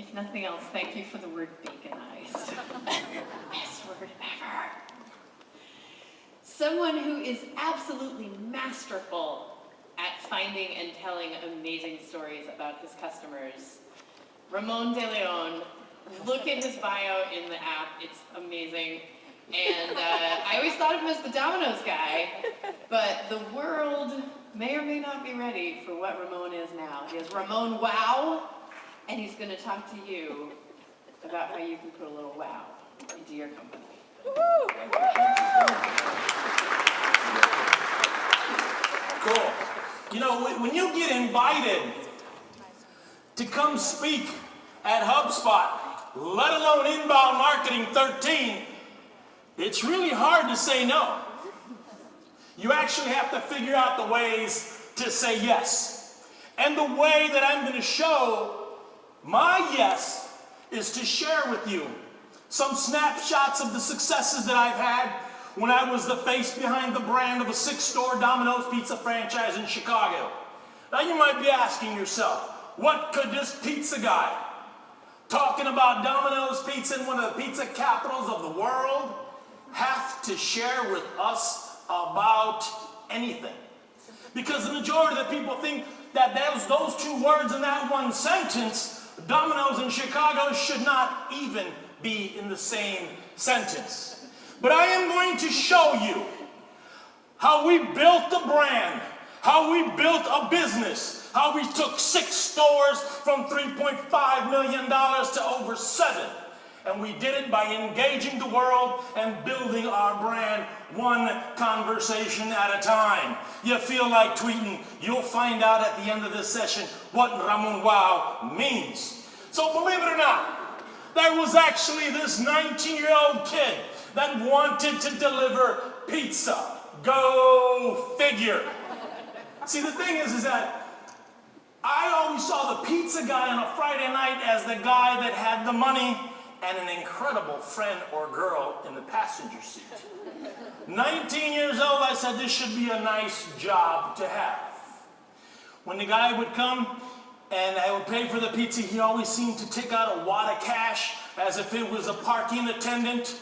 If nothing else, thank you for the word baconized. Best word ever. Someone who is absolutely masterful at finding and telling amazing stories about his customers. Ramon de Leon. Look at his bio in the app. It's amazing. And I always thought of him as the Domino's guy, but the world may or may not be ready for what Ramon is now. He is RamonWOW, and he's going to talk to you about how you can put a little wow into your company. Cool. You know, when you get invited to come speak at HubSpot, let alone Inbound Marketing 13, it's really hard to say no. You actually have to figure out the ways to say yes. And the way that I'm going to show my yes is to share with you some snapshots of the successes that I've had when I was the face behind the brand of a 6-store Domino's Pizza franchise in Chicago. Now you might be asking yourself, what could this pizza guy talking about Domino's Pizza in one of the pizza capitals of the world have to share with us about anything? Because the majority of the people think that those two words in that one sentence, Domino's and Chicago, should not even be in the same sentence. But I am going to show you how we built a brand, how we built a business, how we took 6 stores from $3.5 million to over 7. And we did it by engaging the world and building our brand one conversation at a time. You feel like tweeting, you'll find out at the end of this session what RamonWOW means. So believe it or not, there was actually this 19-year-old kid that wanted to deliver pizza. Go figure. See, the thing is that I always saw the pizza guy on a Friday night as the guy that had the money and an incredible friend or girl in the passenger seat. 19 years old, I said, this should be a nice job to have. When the guy would come and I would pay for the pizza, he always seemed to take out a wad of cash as if it was a parking attendant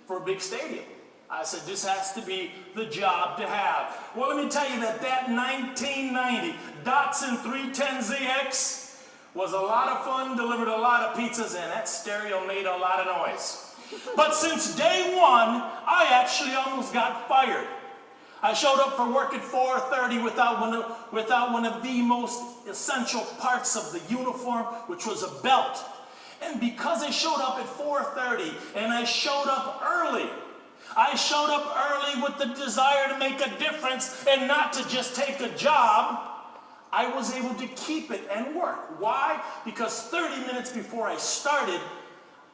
for a big stadium. I said, this has to be the job to have. Well, let me tell you that 1990 Datsun 310ZX was a lot of fun, delivered a lot of pizzas, and that stereo made a lot of noise. But since day one, I actually almost got fired. I showed up for work at 4:30 without one of the most essential parts of the uniform, which was a belt. And because I showed up at 4:30 and I showed up early with the desire to make a difference and not to just take a job, I was able to keep it and work. Why? Because 30 minutes before I started,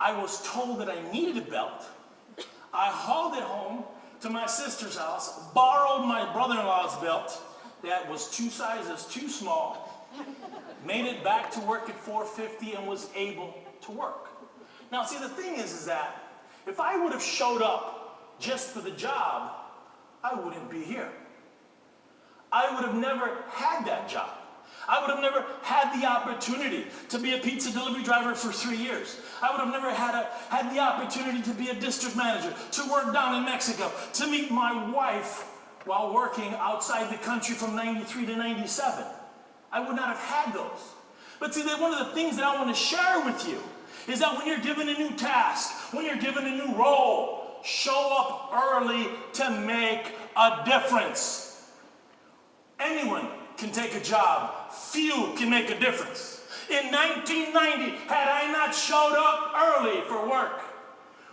I was told that I needed a belt. I hauled it home to my sister's house, borrowed my brother-in-law's belt that was 2 sizes too small, made it back to work at 4:50 and was able to work. Now, see, the thing is that if I would have showed up just for the job, I wouldn't be here. I would have never had that job. I would have never had the opportunity to be a pizza delivery driver for 3 years. I would have never had the opportunity to be a district manager, to work down in Mexico, to meet my wife while working outside the country from 93 to 97. I would not have had those. But see, one of the things that I want to share with you is that when you're given a new task, when you're given a new role, show up early to make a difference. Anyone can take a job. Few can make a difference. In 1990, had I not showed up early for work,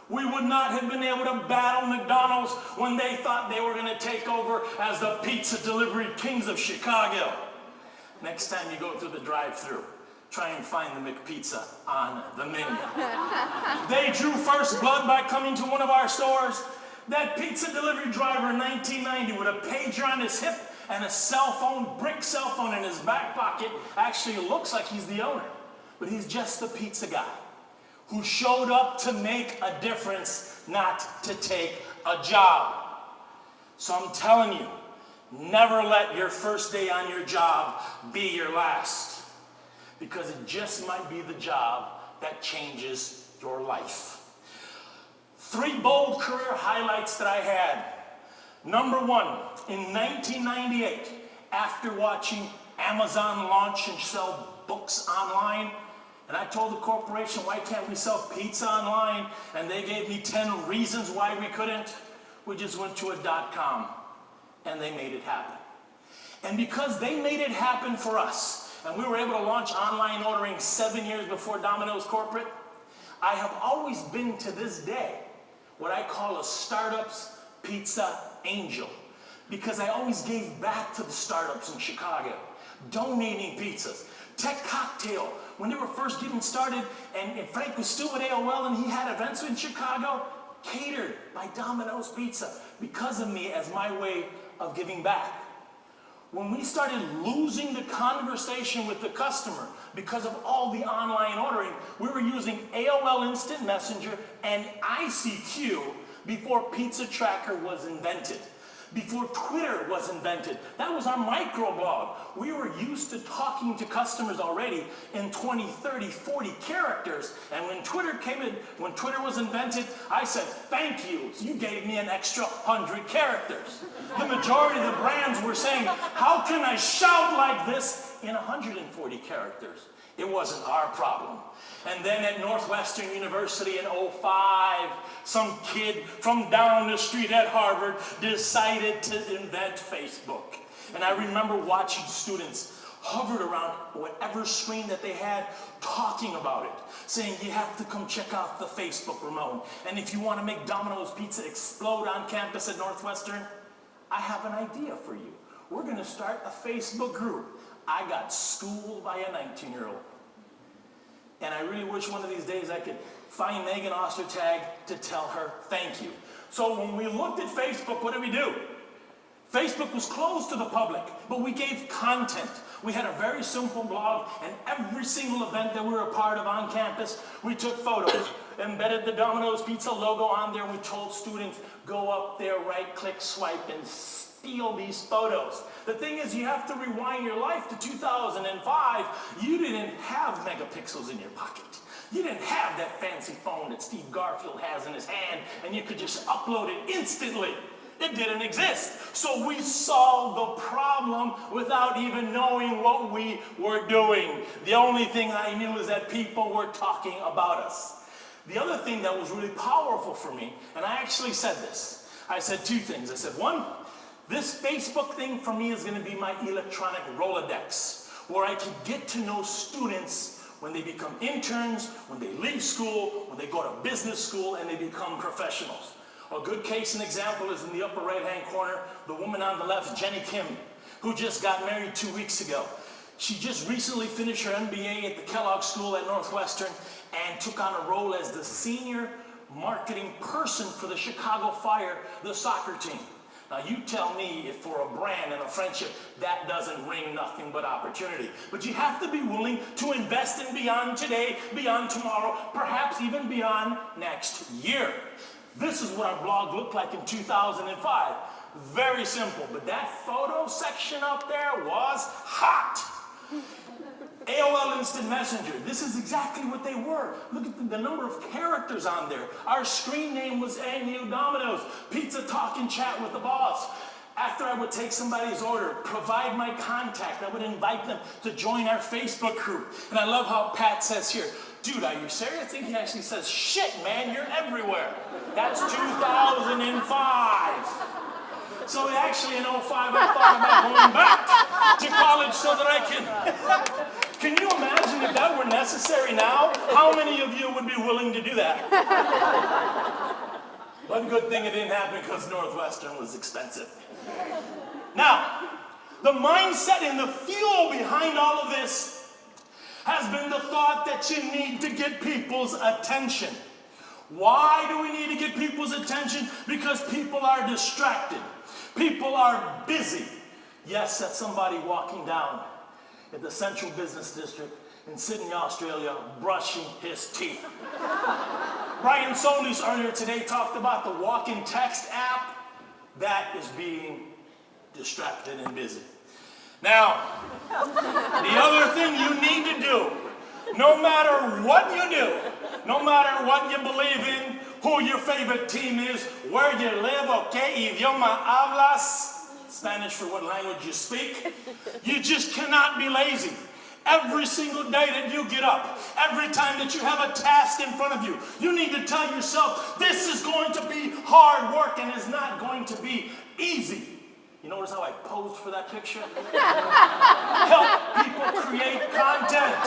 we would not have been able to battle McDonald's when they thought they were going to take over as the pizza delivery kings of Chicago. Next time you go through the drive-thru, try and find the McPizza on the menu. They drew first blood by coming to one of our stores. That pizza delivery driver in 1990 with a pager on his hip and a cell phone, brick cell phone in his back pocket, actually looks like he's the owner. But he's just the pizza guy who showed up to make a difference, not to take a job. So I'm telling you, never let your first day on your job be your last, because it just might be the job that changes your life. 3 bold career highlights that I had. Number 1, in 1998, after watching Amazon launch and sell books online, and I told the corporation, why can't we sell pizza online? And they gave me 10 reasons why we couldn't. We just went to a .com and they made it happen. And because they made it happen for us, and we were able to launch online ordering 7 years before Domino's corporate, I have always been to this day what I call a startups pizza angel. Because I always gave back to the startups in Chicago, donating pizzas. Tech Cocktail, when they were first getting started, and Frank was still at AOL and he had events in Chicago, catered by Domino's Pizza because of me as my way of giving back. When we started losing the conversation with the customer because of all the online ordering, we were using AOL Instant Messenger and ICQ before Pizza Tracker was invented. Before Twitter was invented. That was our microblog. We were used to talking to customers already in 20, 30, 40 characters. And when Twitter came in, when Twitter was invented, I said, thank you. You gave me an extra 100 characters. The majority of the brands were saying, how can I shout like this in 140 characters? It wasn't our problem. And then at Northwestern University in '05, some kid from down the street at Harvard decided to invent Facebook. And I remember watching students hovered around whatever screen that they had, talking about it, saying, you have to come check out the Facebook, Ramon. And if you want to make Domino's Pizza explode on campus at Northwestern, I have an idea for you. We're going to start a Facebook group. I got schooled by a 19-year-old. And I really wish one of these days I could find Megan Ostertag to tell her thank you. So when we looked at Facebook, what did we do? Facebook was closed to the public, but we gave content. We had a very simple blog, and every single event that we were a part of on campus, we took photos, embedded the Domino's Pizza logo on there. We told students, go up there, right-click, swipe, and steal these photos. The thing is, you have to rewind your life to 2005. You didn't have megapixels in your pocket. You didn't have that fancy phone that Steve Garfield has in his hand, and you could just upload it instantly. It didn't exist. So we solved the problem without even knowing what we were doing. The only thing I knew is that people were talking about us. The other thing that was really powerful for me, and I actually said this, I said 2 things. I said, 1, this Facebook thing for me is going to be my electronic Rolodex, where I can get to know students when they become interns, when they leave school, when they go to business school, and they become professionals. A good case and example is in the upper right-hand corner, the woman on the left, Jenny Kim, who just got married 2 weeks ago. She just recently finished her MBA at the Kellogg School at Northwestern and took on a role as the senior marketing person for the Chicago Fire, the soccer team. Now you tell me if for a brand and a friendship, that doesn't ring nothing but opportunity. But you have to be willing to invest in beyond today, beyond tomorrow, perhaps even beyond next year. This is what our blog looked like in 2005. Very simple, but that photo section up there was hot. AOL Instant Messenger, this is exactly what they were. Look at the number of characters on there. Our screen name was ANU Domino's, Pizza Talk and Chat with the Boss. After I would take somebody's order, provide my contact, I would invite them to join our Facebook group. And I love how Pat says here, dude, are you serious? I think he actually says, shit, man, you're everywhere. That's 2005. So actually in '05, I thought about going back to college so that I can you imagine if that were necessary now? How many of you would be willing to do that? One good thing it didn't happen because Northwestern was expensive. Now, the mindset and the fuel behind all of this has been the thought that you need to get people's attention. Why do we need to get people's attention? Because people are distracted. People are busy. Yes, that's somebody walking down at the Central Business District in Sydney, Australia, brushing his teeth. Brian Solis earlier today talked about the walk-in text app. That is being distracted and busy. Now, the other thing you need to do No matter what you do, no matter what you believe in, who your favorite team is, where you live, okay, idioma hablas, Spanish for what language you speak, you just cannot be lazy. Every single day that you get up, every time that you have a task in front of you, you need to tell yourself, this is going to be hard work and is not going to be easy. You notice how I posed for that picture? Help people create content.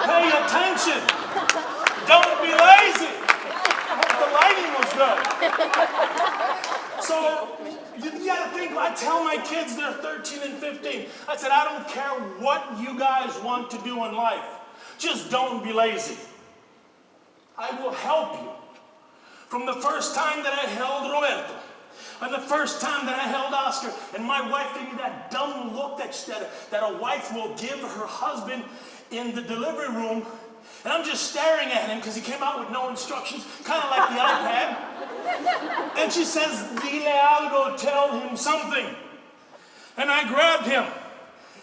Pay attention. Don't be lazy. I hope the lighting was good. So you gotta think, I tell my kids, they're 13 and 15. I said, I don't care what you guys want to do in life. Just don't be lazy. I will help you. From the first time that I held Roberto, and the first time that I held Oscar, and my wife gave me that dumb look that a wife will give her husband in the delivery room, and I'm just staring at him because he came out with no instructions, kind of like the iPad. And she says, dile algo, tell him something. And I grabbed him,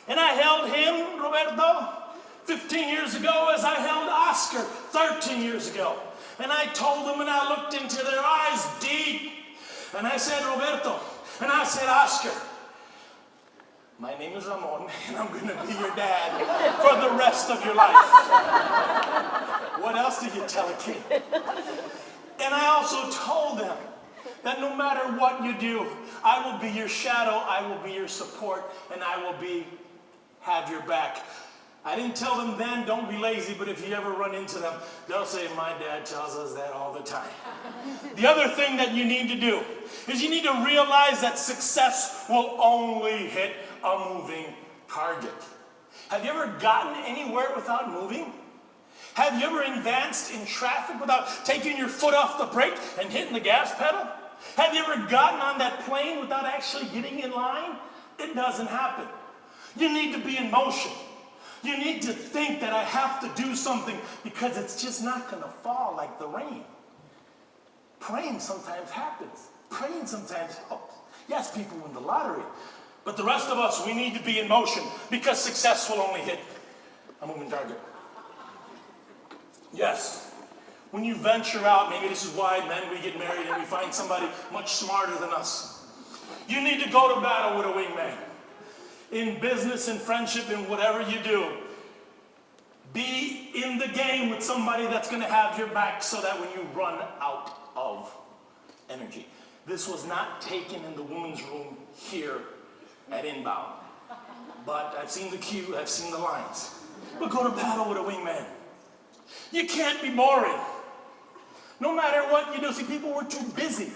and I held him, Roberto, 15 years ago as I held Oscar 13 years ago. And I told them, and I looked into their eyes deep, and I said, Roberto, and I said, Oscar, my name is Ramon, and I'm going to be your dad for the rest of your life. What else do you tell a kid? And I also told them that no matter what you do, I will be your shadow, I will be your support, and I will have your back. I didn't tell them then, don't be lazy, but if you ever run into them, they'll say, my dad tells us that all the time. The other thing that you need to do is you need to realize that success will only hit a moving target. Have you ever gotten anywhere without moving? Have you ever advanced in traffic without taking your foot off the brake and hitting the gas pedal? Have you ever gotten on that plane without actually getting in line? It doesn't happen. You need to be in motion. You need to think that I have to do something because it's just not going to fall like the rain. Praying sometimes happens. Praying sometimes helps. Yes, people win the lottery. But the rest of us, we need to be in motion because success will only hit a moving target. Yes. When you venture out, maybe this is why men, we get married and we find somebody much smarter than us. You need to go to battle with a wingman. In business and friendship and whatever you do, be in the game with somebody that's going to have your back so that when you run out of energy. This was not taken in the women's room here at Inbound. But I've seen the cue, I've seen the lines. But go to battle with a wingman. You can't be boring. No matter what you do. See, people were too busy.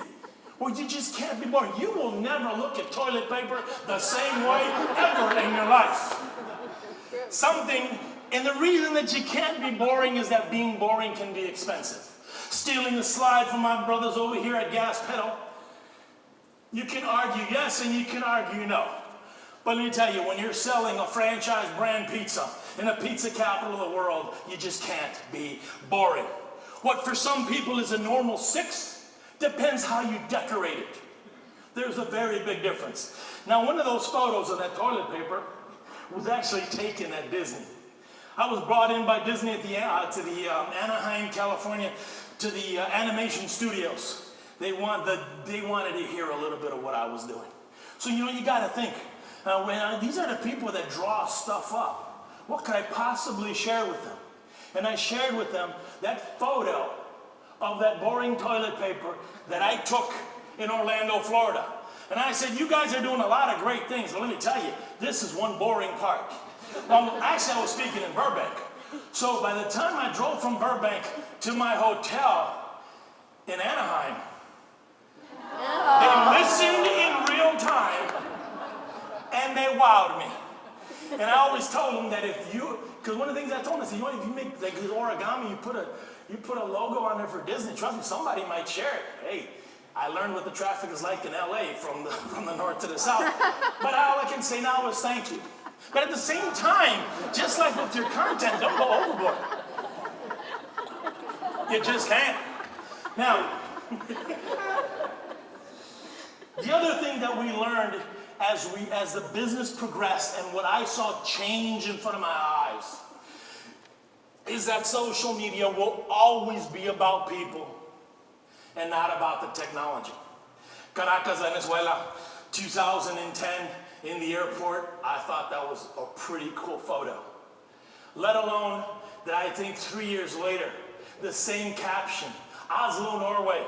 Or you just can't be boring. You will never look at toilet paper the same way ever in your life. And the reason that you can't be boring is that being boring can be expensive. Stealing the slide from my brothers over here at Gas Pedal. You can argue yes and you can argue no. But let me tell you, when you're selling a franchise brand pizza in the pizza capital of the world, you just can't be boring. What for some people is a normal 6 depends how you decorate it. There's a very big difference. Now, one of those photos of that toilet paper was actually taken at Disney. I was brought in by Disney to the Anaheim, California, to the animation studios. They wanted to hear a little bit of what I was doing. So, you got to think, these are the people that draw stuff up. What could I possibly share with them? And I shared with them that photo of that boring toilet paper that I took in Orlando, Florida. And I said, you guys are doing a lot of great things, but let me tell you, this is one boring part. Actually, I was speaking in Burbank. So by the time I drove from Burbank to my hotel in Anaheim, they listened in real time, and they wowed me. And I always told them that because one of the things I told them, I said, if you make like origami, you put a logo on there for Disney, trust me, somebody might share it. Hey, I learned what the traffic is like in LA from the north to the south. But all I can say now is thank you. But at the same time, just like with your content, don't go overboard. You just can't. Now, the other thing that we learned as the business progressed and what I saw change in front of my eyes, is that social media will always be about people and not about the technology. Caracas, Venezuela, 2010, in the airport, I thought that was a pretty cool photo. Let alone that I think 3 years later, the same caption, Oslo, Norway.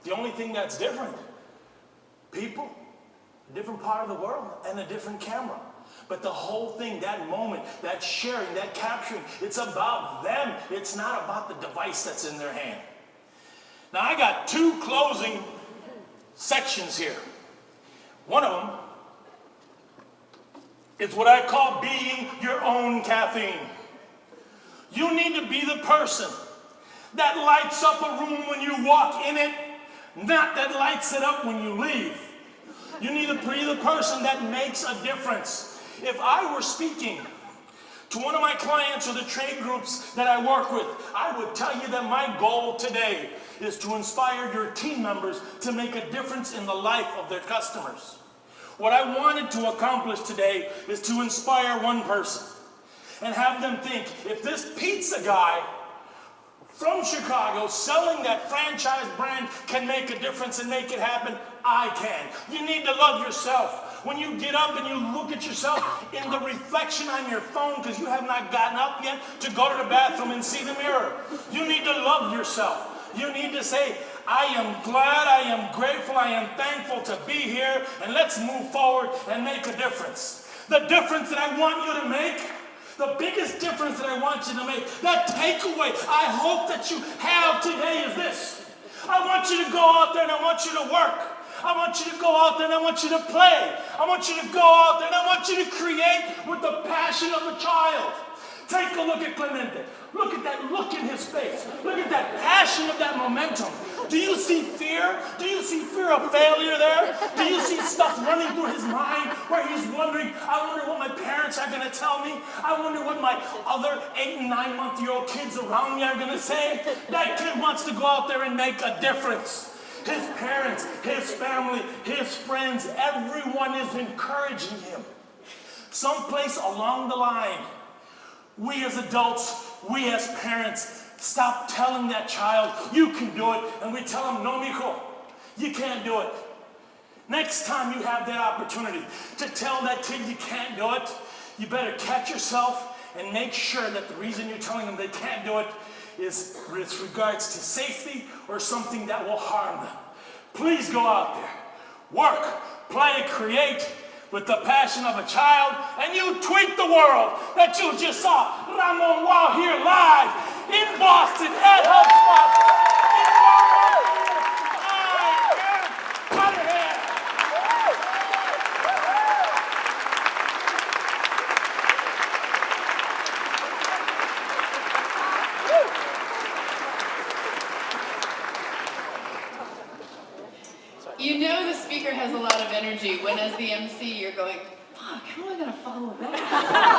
The only thing that's different, people, a different part of the world, and a different camera. But the whole thing, that moment, that sharing, that capturing, it's about them. It's not about the device that's in their hand. Now I got two closing sections here. One of them is what I call being your own caffeine. You need to be the person that lights up a room when you walk in it, not that lights it up when you leave. You need to be the person that makes a difference. If I were speaking to one of my clients or the trade groups that I work with, I would tell you that my goal today is to inspire your team members to make a difference in the life of their customers. What I wanted to accomplish today is to inspire one person and have them think, if this pizza guy from Chicago selling that franchise brand can make a difference and make it happen, I can. You need to love yourself. When you get up and you look at yourself in the reflection on your phone because you have not gotten up yet to go to the bathroom and see the mirror, you need to love yourself. You need to say, I am glad, I am grateful, I am thankful to be here, and let's move forward and make a difference. The difference that I want you to make, the biggest difference that I want you to make, that takeaway I hope that you have today is this. I want you to go out there and I want you to work. I want you to go out there and I want you to play. I want you to go out there and I want you to create with the passion of a child. Take a look at Clemente. Look at that look in his face. Look at that passion of that momentum. Do you see fear? Do you see fear of failure there? Do you see stuff running through his mind where he's wondering, I wonder what my parents are going to tell me. I wonder what my other 8 and 9 month-old kids around me are going to say. That kid wants to go out there and make a difference. His parents, his family, his friends, everyone is encouraging him. Someplace along the line, we as adults, we as parents, stop telling that child, you can do it, and we tell them, no, mijo, you can't do it. Next time you have that opportunity to tell that kid you can't do it, you better catch yourself and make sure that the reason you're telling them they can't do it is with regards to safety or something that will harm them. Please go out there, work, play, create with the passion of a child, and you tweet the world that you just saw RamonWOW here live in Boston at HubSpot. You know the speaker has a lot of energy when as the MC you're going, fuck, how am I going to follow that?